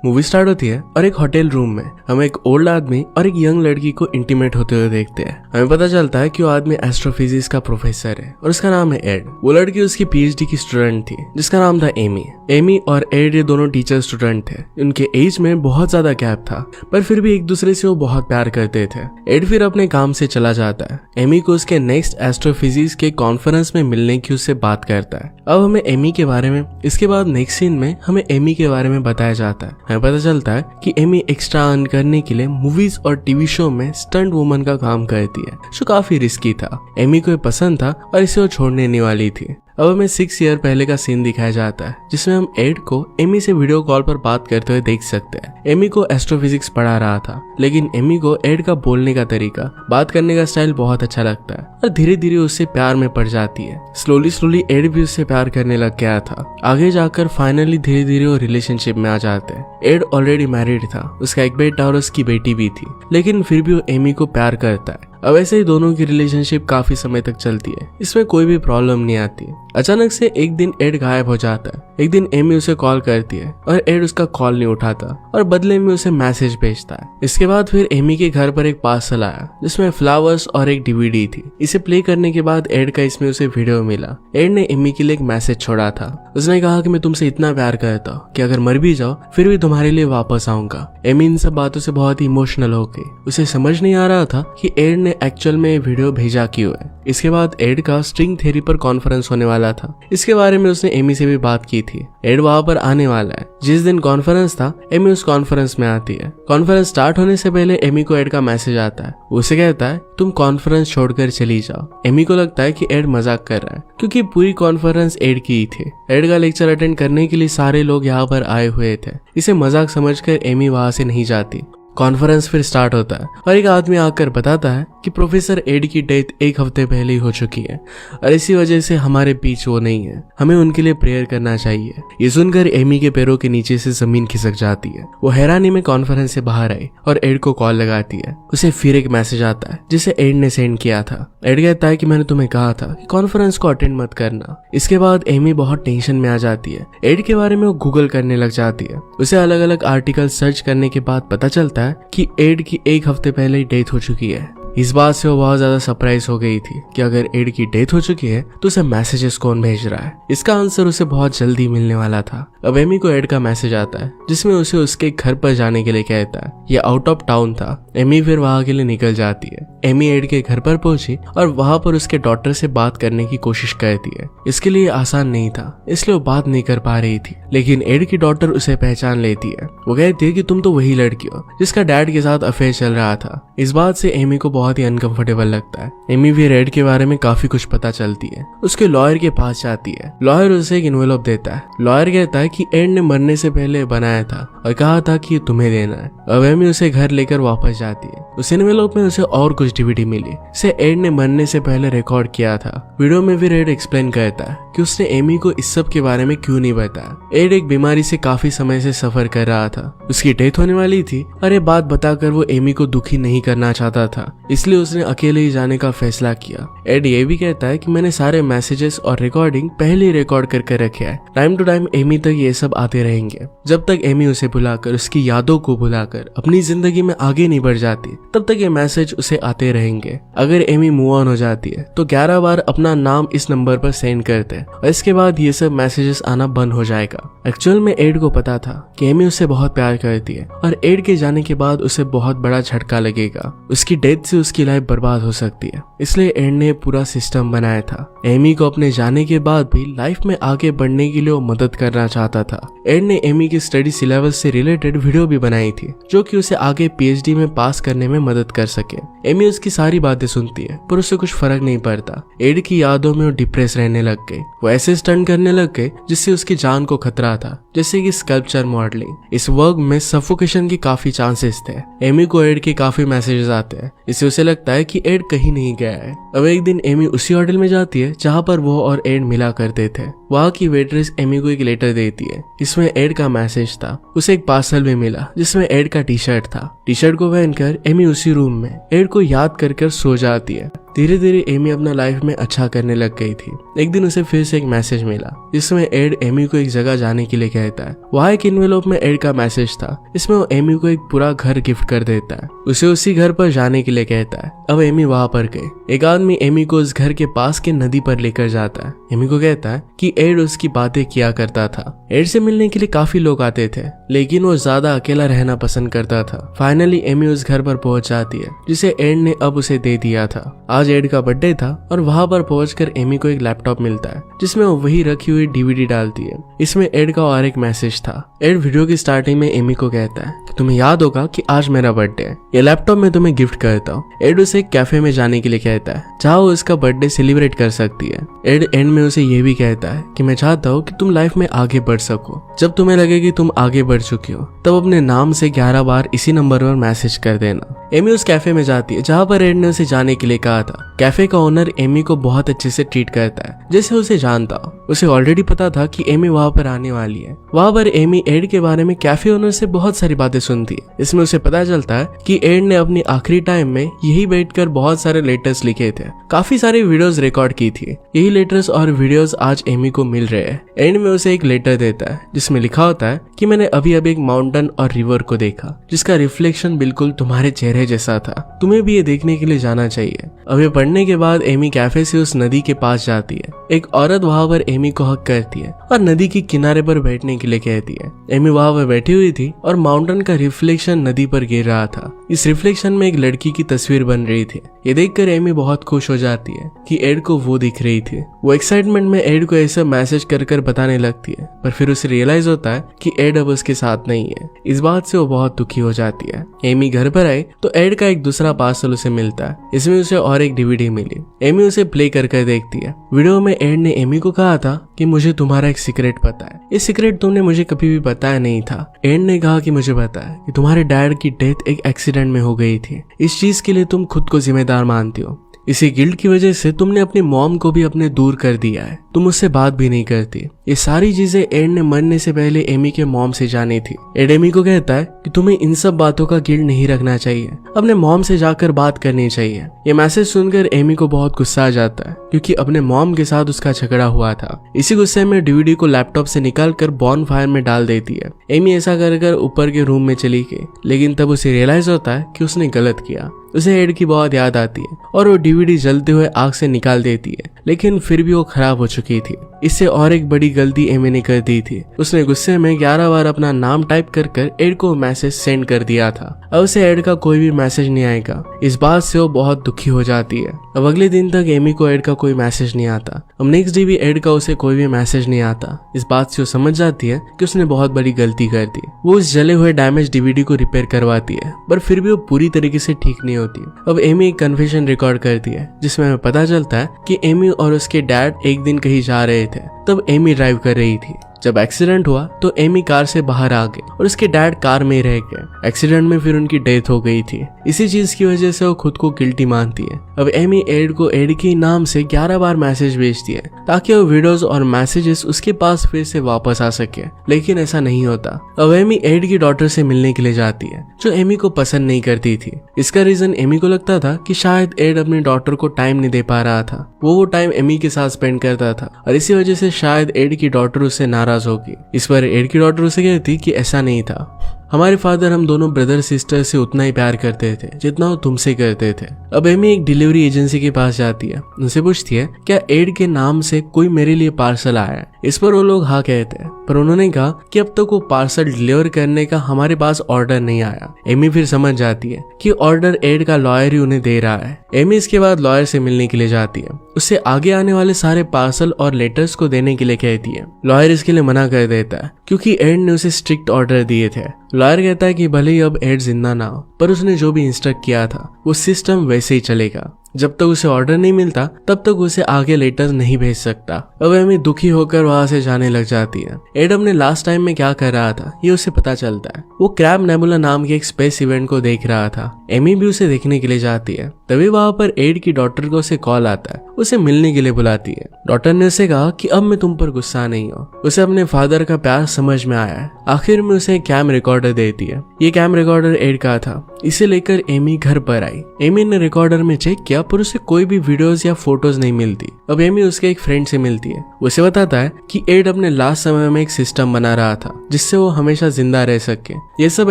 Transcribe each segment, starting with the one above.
Movie start होती है और एक होटल रूम में हम एक ओल्ड आदमी और एक यंग लड़की को इंटीमेट होते हुए देखते हैं। हमें पता चलता है कि वो आदमी एस्ट्रोफिजिक्स का प्रोफेसर है और उसका नाम है एड। वो लड़की उसकी पीएचडी की स्टूडेंट थी जिसका नाम था एमी। एमी और एड ये दोनों टीचर स्टूडेंट थे। उनके एज में बहुत ज्यादा गैप था पर फिर भी एक दूसरे से वो बहुत प्यार करते थे। एड फिर अपने काम से चला जाता है। एमी को उसके नेक्स्ट एस्ट्रोफिजिक्स के कॉन्फ्रेंस में मिलने की उससे बात करता है। अब हमें एमी के बारे में इसके बाद नेक्स्ट सीन में हमें एमी के बारे में बताया जाता है। हमें पता चलता है कि एमी एक्स्ट्रा अर्न करने के लिए मूवीज और टीवी शो में स्टंट वुमन का काम करती है जो काफी रिस्की था। एमी को ये पसंद था और इसे वो छोड़ने नहीं वाली थी। अब हमें 6 ईयर पहले का सीन दिखाया जाता है जिसमें हम एड को एमी से वीडियो कॉल पर बात करते हुए देख सकते हैं। एमी को एस्ट्रोफिजिक्स पढ़ा रहा था लेकिन एमी को एड का बोलने का तरीका, बात करने का स्टाइल बहुत अच्छा लगता है और धीरे धीरे उससे प्यार में पड़ जाती है। स्लोली एड भी उससे प्यार करने लग गया था। आगे जाकर फाइनली धीरे धीरे वो रिलेशनशिप में आ जाते हैं। एड ऑलरेडी मैरिड था, उसका एक बेटा और उसकी बेटी भी थी, लेकिन फिर भी वो एमी को प्यार करता है। अब ऐसे ही दोनों की रिलेशनशिप काफी समय तक चलती है, इसमें कोई भी प्रॉब्लम नहीं आती। अचानक से एक दिन एड गायब हो जाता है। एक दिन एमी उसे कॉल करती है और एड उसका कॉल नहीं उठाता और बदले में उसे मैसेज भेजता है। इसके बाद फिर एमी के घर पर एक पार्सल आया जिसमें फ्लावर्स और एक डीवीडी थी। इसे प्ले करने के बाद एड का इसमें उसे वीडियो मिला। एड ने एमी के लिए एक मैसेज छोड़ा था। उसने कहा कि मैं तुमसे इतना प्यार करता हूँ कि अगर मर भी जाओ फिर भी तुम्हारे लिए वापस आऊंगा। एमी इन सब बातों से बहुत ही इमोशनल हो गई। उसे समझ नहीं आ रहा था कि एड ने एक्चुअल में वीडियो भेजा क्यों है। इसके बाद एड का स्ट्रिंग थ्योरी पर कॉन्फ्रेंस होने वाला था। इसके बारे में उसने एमी से भी बात की थी। एड वहां पर आने वाला है। जिस दिन कॉन्फ्रेंस था एमी उस कॉन्फ्रेंस में आती है। कॉन्फ्रेंस स्टार्ट होने से पहले एमी को एड का मैसेज आता है। उसे कहता है तुम कॉन्फ्रेंस छोड़कर चली जाओ। एमी को लगता है कि एड मजाक कर रहा है क्योंकि पूरी कॉन्फ्रेंस एड की ही थी। एड का लेक्चर अटेंड करने के लिए सारे लोग यहाँ पर आए हुए थे। इसे मजाक समझकर एमी वहां से नहीं जाती। कॉन्फ्रेंस फिर स्टार्ट होता है और एक आदमी आकर बताता है कि प्रोफेसर एड की डेथ 1 हफ्ते पहले ही हो चुकी है और इसी वजह से हमारे बीच वो नहीं है। हमें उनके लिए प्रेयर करना चाहिए। ये सुनकर एमी के पैरों के नीचे से जमीन खिसक जाती है। वो हैरानी में कॉन्फ्रेंस से बाहर आई और एड को कॉल लगाती है। उसे फिर एक मैसेज आता है जिसे एड ने सेंड किया था। एड कहता है कि मैंने तुम्हें कहा था कि कॉन्फ्रेंस को अटेंड मत करना। इसके बाद एमी बहुत टेंशन में आ जाती है। एड के बारे में वो गूगल करने लग जाती है। उसे अलग अलग आर्टिकल सर्च करने के बाद पता चलता है कि एड की 1 हफ्ते पहले ही डेथ हो चुकी है। इस बात से वो बहुत ज्यादा सरप्राइज हो गई थी कि अगर एड की डेथ हो चुकी है तो उसे मैसेजेस कौन भेज रहा है। इसका आंसर उसे बहुत जल्दी मिलने वाला था। अब एमी को एड का मैसेज आता है जिसमें उसे उसके घर पर जाने के लिए कहता है। ये आउट ऑफ टाउन था। एमी फिर वहां के लिए निकल जाती है। एमी एड के घर पर पहुंची और वहां पर उसके डॉटर से बात करने की कोशिश करती है। इसके लिए आसान नहीं था, इसलिए वो बात नहीं कर पा रही थी, लेकिन एड की डॉटर उसे पहचान लेती है। वो कहती है कि तुम तो वही लड़की हो जिसका डैड के साथ अफेयर चल रहा था। इस बात से एमी को बहुत ही अनकंफर्टेबल लगता है। एमी भी एड के बारे में काफी कुछ पता चलती है। उसके लॉयर के पास जाती है। लॉयर उसे एक एनवेलप देता है। लॉयर कहता है कि एड ने मरने से पहले बनाया था और कहा था कि तुम्हें देना है। अब एमी उसे घर लेकर वापस जाती है। उस एनवेलप में उसे और कुछ डीवीडी मिली जिसे एड ने मरने से पहले रिकॉर्ड किया था। वीडियो में फिर एड एक्सप्लेन करता है कि उसने एमी को इस सब के बारे में क्यों नहीं बताया। एड एक बीमारी से काफी समय से सफर कर रहा था। उसकी डेथ होने वाली थी और ये बात बताकर वो एमी को दुखी नहीं करना चाहता था, इसलिए उसने अकेले ही जाने का फैसला किया। एड ये भी कहता है कि मैंने सारे मैसेजेस और रिकॉर्डिंग पहले ही रिकॉर्ड करके रखे हैं। टाइम टू टाइम एमी तक ये सब आते रहेंगे। जब तक एमी उसे बुलाकर, उसकी यादों को भुलाकर अपनी जिंदगी में आगे नहीं बढ़ जाती तब तक ये मैसेज उसे आते रहेंगे। अगर एमी मूव ऑन हो जाती है तो 11 बार अपना नाम इस नंबर पर सेंड करते हैं और इसके बाद ये सब मैसेजेस आना बंद हो जाएगा। एक्चुअल में एड को पता था कि एमी उससे बहुत प्यार करती है और एड के जाने के बाद उसे बहुत बड़ा झटका लगेगा। उसकी डेथ से उसकी लाइफ बर्बाद हो सकती है, इसलिए एड ने पूरा सिस्टम बनाया था। एमी को अपने जाने के बाद भी लाइफ में आगे बढ़ने के लिए वो मदद करना चाहता था। एड ने एमी की स्टडी सिलेबस से रिलेटेड वीडियो भी बनाई थी जो कि उसे आगे पीएचडी में पास करने में मदद कर सके। एमी उसकी सारी बातें सुनती है पर उसे कुछ फर्क नहीं पड़ता। एड की यादों में वो डिप्रेस रहने लग गई। वो ऐसे स्टंट करने लग गए जिससे उसकी जान को खतरा था, जैसे कि स्कल्पचर मॉडलिंग। इस वर्क में सफोकेशन की काफी चांसेस थे। एमी को एड के काफी मैसेजेस आते हैं, इससे उसे लगता है कि एड कहीं नहीं गया है। अब एक दिन एमी उसी होटल में जाती है जहाँ पर वो और एड मिला करते थे। वहाँ की वेट्रेस एमी को एक लेटर देती है। इसमें एड का मैसेज था। उसे एक पार्सल भी मिला जिसमें एड का टी शर्ट था। टी शर्ट को पहनकर एमी उसी रूम में एड को याद कर सो जाती है। धीरे धीरे एमी अपना लाइफ में अच्छा करने लग गई थी। एक दिन उसे फिर से एक मैसेज मिला जिसमें एड एमी को एक जगह जाने के लिए कहता है। वहाँ एक इन्वेलॉप में एड का मैसेज था। इसमें वो एमी को एक पूरा घर गिफ्ट कर देता है। उसे उसी घर पर जाने के लिए कहता है। अब एमी वहाँ पर गई। एक आदमी एमी को उस घर के पास के नदी पर लेकर जाता है। एमी को कहता है कि एड उसकी बातें किया करता था। एड से मिलने के लिए काफी लोग आते थे, लेकिन वो ज्यादा अकेला रहना पसंद करता था। फाइनली एमी उस घर पर पहुंच जाती है जिसे एड ने अब उसे दे दिया था। आज एड का बर्थडे था और वहां पर पहुंचकर एमी को एक लैपटॉप मिलता है जिसमें वो वही रखी हुई डीवीडी डालती है। इसमें एड का और एक मैसेज था। एड वीडियो की स्टार्टिंग में एमी को कहता है कि तुम्हें याद होगा कि आज मेरा बर्थडे है, ये लैपटॉप मैं तुम्हें गिफ्ट करता हूँ। एड उसे एक कैफे में जाने के लिए कहता है जहाँ वो उसका बर्थडे सेलिब्रेट कर सकती है। एड एंड में उसे ये भी कहता है कि मैं चाहता हूँ कि तुम लाइफ में आगे बढ़ सको। जब तुम्हें लगे कि तुम आगे बढ़ चुकी हो तब अपने नाम से 11 बार इसी नंबर पर मैसेज कर देना। एमी उस कैफे में जाती है जहाँ पर एड ने उसे जाने के लिए कहा था। कैफे का ओनर एमी को बहुत अच्छे से ट्रीट करता है जैसे उसे जानता हो। उसे ऑलरेडी पता था कि एमी वहाँ पर आने वाली है। वहाँ पर एमी एड के बारे में कैफे ओनर से बहुत सारी बातें सुनती है। इसमें उसे पता चलता है कि एड ने अपनी आखिरी टाइम में यही बैठकर बहुत सारे लेटर्स लिखे थे, काफी सारी वीडियोस रिकॉर्ड की थी। यही लेटर्स और वीडियोस आज एमी को मिल रहे हैं। एंड में उसे एक लेटर देता है जिसमें लिखा होता है कि मैंने अभी अभी एक माउंटेन और रिवर को देखा जिसका रिफ्लेक्शन बिल्कुल तुम्हारे चेहरे जैसा था। तुम्हें भी ये देखने के लिए जाना चाहिए। अब ये पढ़ने के बाद एमी कैफे से उस नदी के पास जाती है। एक औरत वहाँ पर एमी को हक करती है और नदी के किनारे पर बैठने के लिए कहती है। एमी वहाँ पर बैठी हुई थी और माउंटेन का रिफ्लेक्शन नदी पर गिर रहा था। इस रिफ्लेक्शन में एक लड़की की तस्वीर बन रही थी। ये देखकर एमी बहुत खुश हो जाती है कि एड को वो दिख रही थी। वो एक्साइटमेंट में एड को ऐसा मैसेज कर बताने लगती है, पर फिर उसे रियलाइज होता है कि एड अब उसके साथ नहीं है। इस बात से वो बहुत दुखी हो जाती है। एमी घर पर आई तो एड का एक दूसरा पार्सल उसे मिलता है। इसमें उसे और एक डीवीडी मिली। एमी उसे प्ले कर देखती है। वीडियो में एड ने एमी को कहा था कि मुझे तुम्हारा एक सीक्रेट पता है। ये सीक्रेट तुमने मुझे कभी भी बताया नहीं था। एड ने कहा कि मुझे पता है कि तुम्हारे डैड की डेथ एक एक्सीडेंट में हो गई थी। इस चीज के लिए तुम खुद को जिम्मेदार मानती हो। इसी गिल्ट की वजह से तुमने अपनी मॉम को भी अपने दूर कर दिया है। तुम उससे बात भी नहीं करती। ये सारी चीजें एड ने मरने से पहले एमी के मॉम से जानी थी। एड एमी को कहता है कि तुम्हें इन सब बातों का गिल्ट नहीं रखना चाहिए, अपने मॉम से जाकर बात करनी चाहिए। ये मैसेज सुनकर एमी को बहुत गुस्सा आ जाता है क्योंकि अपने मॉम के साथ उसका झगड़ा हुआ था। इसी गुस्से में डीवीडी को लैपटॉप से निकालकर बॉन फायर में डाल देती है। एमी ऐसा कर ऊपर के रूम में चली गई, लेकिन तब उसे रियलाइज होता है कि उसने गलत किया। उसे एड की बहुत याद आती है और वो डीवीडी जलते हुए आग से निकाल देती है, लेकिन फिर भी वो खराब हो चुकी थी। इससे और एक बड़ी गलती एमी ने कर दी थी। उसने गुस्से में 11 बार अपना नाम टाइप कर एड को मैसेज सेंड कर दिया था। अब उसे एड का कोई भी मैसेज नहीं आएगा। इस बात से वो बहुत दुखी हो जाती है। अब अगले दिन तक एमी को एड का कोई मैसेज नहीं आता। अब नेक्स्ट डे भी एड का उसे कोई भी मैसेज नहीं आता। इस बात से वो समझ जाती है कि उसने बहुत बड़ी गलती कर दी। वो उस जले हुए डैमेज डीवीडी को रिपेयर करवाती है, पर फिर भी वो पूरी तरीके से ठीक नहीं होती। अब एमी एक कन्फेशन रिकॉर्ड करती है जिसमें हमें पता चलता है कि एमी और उसके डैड एक दिन कहीं जा रहे थे। तब एमी ड्राइव कर रही थी। जब एक्सीडेंट हुआ तो एमी कार से बाहर आ गए और उसके डैड कार में ही रह गए। एक्सीडेंट में फिर उनकी डेथ हो गई थी। इसी चीज की वजह से वो खुद को गिल्टी मानती है। अब एमी एड को एड के नाम से 11 बार मैसेज भेजती है ताकि वो वीडियोस और मैसेजेस उसके पास फिर से वापस आ सके, लेकिन ऐसा नहीं होता। अब एमी एड की डॉटर से मिलने के लिए जाती है जो एमी को पसंद नहीं करती थी। इसका रीजन एमी को लगता था कि शायद एड अपनी डॉटर को टाइम नहीं दे पा रहा था। वो टाइम एमी के साथ स्पेंड करता था और इसी वजह से शायद एड की डॉटर उससे नाराज होगी। इस पर एड की डॉटर उसे कहती कि ऐसा नहीं था, हमारे फादर हम दोनों ब्रदर सिस्टर से उतना ही प्यार करते थे जितना वो तुमसे करते थे। अब एमी एक डिलीवरी एजेंसी के पास जाती है। उनसे पूछती है क्या एड के नाम से कोई मेरे लिए पार्सल आया है। इस पर वो लोग हाँ कहते हैं, पर उन्होंने कहा कि अब तक वो पार्सल डिलीवर करने का हमारे पास ऑर्डर नहीं आया। एमी फिर समझ जाती है कि ऑर्डर एड का लॉयर ही उन्हें दे रहा है। एमी इसके बाद लॉयर से मिलने के लिए जाती है। उससे आगे आने वाले सारे पार्सल और लेटर्स को देने के लिए कहती है। लॉयर इसके लिए मना कर देता है क्योंकि एड ने उसे स्ट्रिक्ट ऑर्डर दिए थे। लॉयर कहता है कि भले ही अब एड जिंदा ना हो, पर उसने जो भी इंस्ट्रक्ट किया था वो सिस्टम वैसे ही चलेगा। जब तक उसे ऑर्डर नहीं मिलता तब तक उसे आगे लेटर्स नहीं भेज सकता। अब एमी दुखी होकर वहां से जाने लग जाती है। एड अपने लास्ट टाइम में क्या कर रहा था ये उसे पता चलता है। वो क्रैब नेबुला नाम के एक स्पेस इवेंट को देख रहा था। एमी भी उसे देखने के लिए जाती है। तभी वहां पर एड की डॉटर को उसे कॉल आता है, उसे मिलने के लिए बुलाती है। डॉटर ने उसे कहा कि अब मैं तुम पर गुस्सा नहीं हूँ। उसे अपने फादर का प्यार समझ में आया है। आखिर में उसे एक कैम रिकॉर्डर देती है। ये कैम रिकॉर्डर एड का था। इसे लेकर एमी घर पर आई। एमी ने रिकॉर्डर में चेक किया पर उसे कोई भी वीडियोस या फोटोज नहीं मिलती। अब एमी उसके एक फ्रेंड से मिलती है। उसे बताता है कि एड अपने लास्ट समय में एक सिस्टम बना रहा था जिससे वो हमेशा जिंदा रह सके। ये सब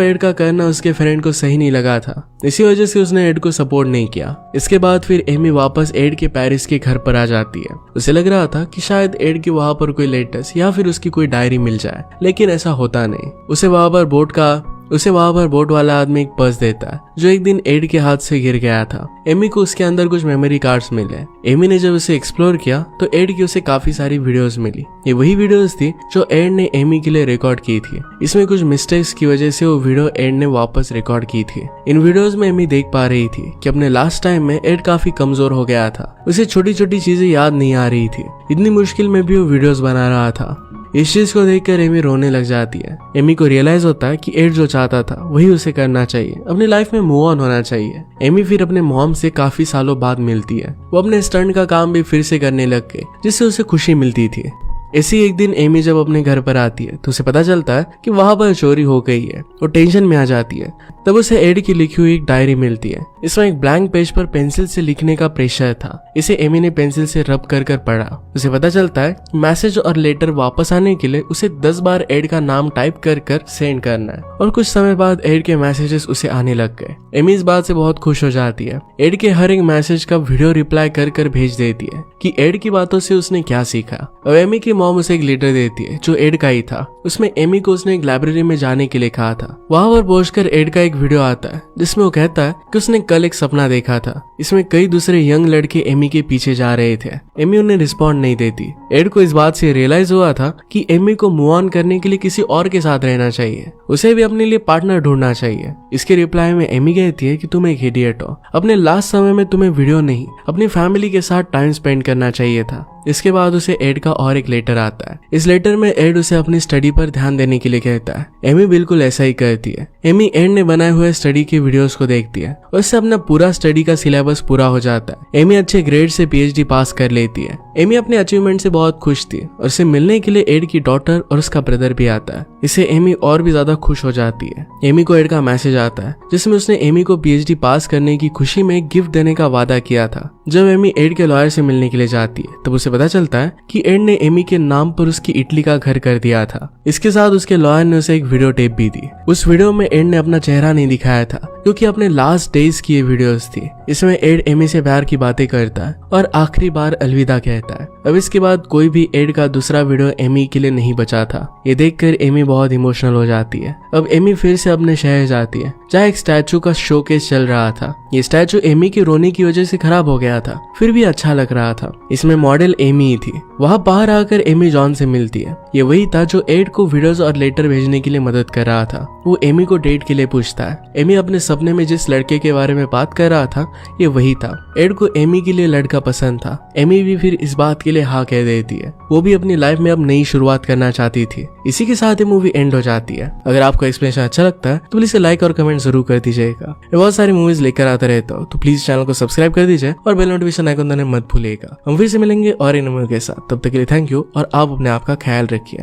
एड का करना उसके फ्रेंड को सही नहीं लगा था, इसी वजह से उसने एड को सपोर्ट नहीं किया। इसके बाद फिर एमी वापस एड के पेरिस के घर पर आ जाती है। उसे लग रहा था कि शायद एड की वहां पर कोई लेटेस्ट या फिर उसकी कोई डायरी मिल जाए, लेकिन ऐसा होता नहीं। उसे वहां पर बोट वाला आदमी एक पर्स देता है जो एक दिन एड के हाथ से गिर गया था। एमी को उसके अंदर कुछ मेमोरी कार्ड्स मिले। एमी ने जब उसे एक्सप्लोर किया तो एड की उसे काफी सारी वीडियोस मिली। ये वही वीडियोस थी जो एड ने एमी के लिए रिकॉर्ड की थी। इसमें कुछ मिस्टेक्स की वजह से वो वीडियो एड ने वापस रिकॉर्ड की थी। इन वीडियोस में एमी देख पा रही थी कि अपने लास्ट टाइम में एड काफी कमजोर हो गया था। उसे छोटी छोटी चीजें याद नहीं आ रही थी। इतनी मुश्किल में भी वो वीडियोस बना रहा था। इस चीज को देखकर एमी रोने लग जाती है। एमी को रियलाइज होता है कि एड जो चाहता था वही उसे करना चाहिए, अपनी लाइफ में मूव ऑन होना चाहिए। एमी फिर अपने मॉम से काफी सालों बाद मिलती है। वो अपने स्टंट का काम भी फिर से करने लग गए जिससे उसे खुशी मिलती थी। ऐसी एक दिन एमी जब अपने घर पर आती है तो उसे पता चलता है कि वहां पर चोरी हो गई है। वो टेंशन में आ जाती है। तब उसे एड की लिखी हुई एक डायरी मिलती है। इसमें एक ब्लैंक पेज पर पेंसिल से लिखने का प्रेशर था। इसे एमी ने पेंसिल से रब कर पढ़ा। उसे पता चलता है मैसेज और लेटर वापस आने के लिए उसे 10 बार एड का नाम टाइप कर सेंड करना है। और कुछ समय बाद एड के मैसेजेस उसे आने लग गए। एमी इस बात से बहुत खुश हो जाती है। एड के हर एक मैसेज का वीडियो रिप्लाई कर भेज देती है कि एड की बातों से उसने क्या सीखा। अब एमी की मॉम उसे एक लेटर देती है जो एड का ही था। उसमें एमी को उसने एक लाइब्रेरी में जाने के लिए कहा था। वहां पर पहुंचकर एड का एक वीडियो आता है जिसमें वो कहता है कि उसने कल एक सपना देखा था। इसमें कई दूसरे यंग लड़के एमी के पीछे जा रहे थे। एमी उन्हें रिस्पॉन्ड नहीं देती। एड को इस बात से रियलाइज हुआ था कि एमी को मूव ऑन करने के लिए किसी और के साथ रहना चाहिए। उसे भी अपने लिए पार्टनर ढूंढना चाहिए। इसके रिप्लाई में एमी कहती है कि तुम एक इडियट हो। अपने लास्ट समय में तुम्हें वीडियो नहीं, अपनी फैमिली के साथ टाइम स्पेंड करना चाहिए था। इसके बाद उसे एड का और एक लेटर आता है। इस लेटर में एड उसे अपनी स्टडी पर ध्यान देने के लिए कहता है। एमी बिल्कुल ऐसा ही करती है। एमी एड ने बनाए हुए स्टडी के वीडियोस को देखती है और इससे अपना पूरा स्टडी का सिलेबस पूरा हो जाता है। एमी अच्छे ग्रेड से पीएचडी पास कर लेती है। एमी अपने अचीवमेंट से बहुत खुश थी और उसे मिलने के लिए एड की डॉटर और उसका ब्रदर भी आता है। इससे एमी और भी ज्यादा खुश हो जाती है। एमी को एड का मैसेज आता है जिसमें उसने एमी को पीएचडी पास करने की खुशी में गिफ्ट देने का वादा किया था। जब एमी एड के लॉयर से मिलने के लिए जाती है तब उसे पता चलता है कि एड ने एमी के नाम पर उसकी इटली का घर कर दिया था। इसके साथ उसके लॉयर ने उसे एक वीडियो टेप भी दी। उस वीडियो में एड ने अपना चेहरा नहीं दिखाया था क्योंकि अपने लास्ट डेज की ये वीडियोस थी। इसमें एड एमी से प्यार की बातें करता है और आखिरी बार अलविदा कहता है। अब इसके बाद कोई भी एड का दूसरा वीडियो एमी के लिए नहीं बचा था। ये देखकर एमी बहुत इमोशनल हो जाती है। अब एमी फिर से अपने शहर जाती है जहाँ एक स्टैचू का शोकेस चल रहा था। ये स्टैचू एमी के रोने की वजह से खराब हो गया था, फिर भी अच्छा लग रहा था। इसमें मॉडल एमी ही थी। वहाँ बाहर आकर एमी जॉन से मिलती है। ये वही था जो एड को वीडियोस और लेटर भेजने के लिए मदद कर रहा था। वो एमी को डेट के लिए पूछता है। एमी अपने सपने में जिस लड़के के बारे में बात कर रहा था ये वही था। एड को एमी के लिए लड़का पसंद था। एमी भी फिर इस बात के लिए हाँ कह देती है। वो भी अपनी लाइफ में अब नई शुरुआत करना चाहती थी। इसी के साथ ही मूवी एंड हो जाती है। अगर आपको एक्सप्लेनेशन अच्छा लगता है तो प्लीज लाइक और कमेंट जरूर कर दीजिएगा। बहुत सारी मूवीज लेकर आता रहता हूँ तो प्लीज चैनल को सब्सक्राइब कर दीजिए और बेल नोटिफिकेशन आइकन दबाना मत भूलिएगा। हम फिर से मिलेंगे और इन मूवी के साथ। तब तक के लिए थैंक यू और आप अपने आप का ख्याल रखिए।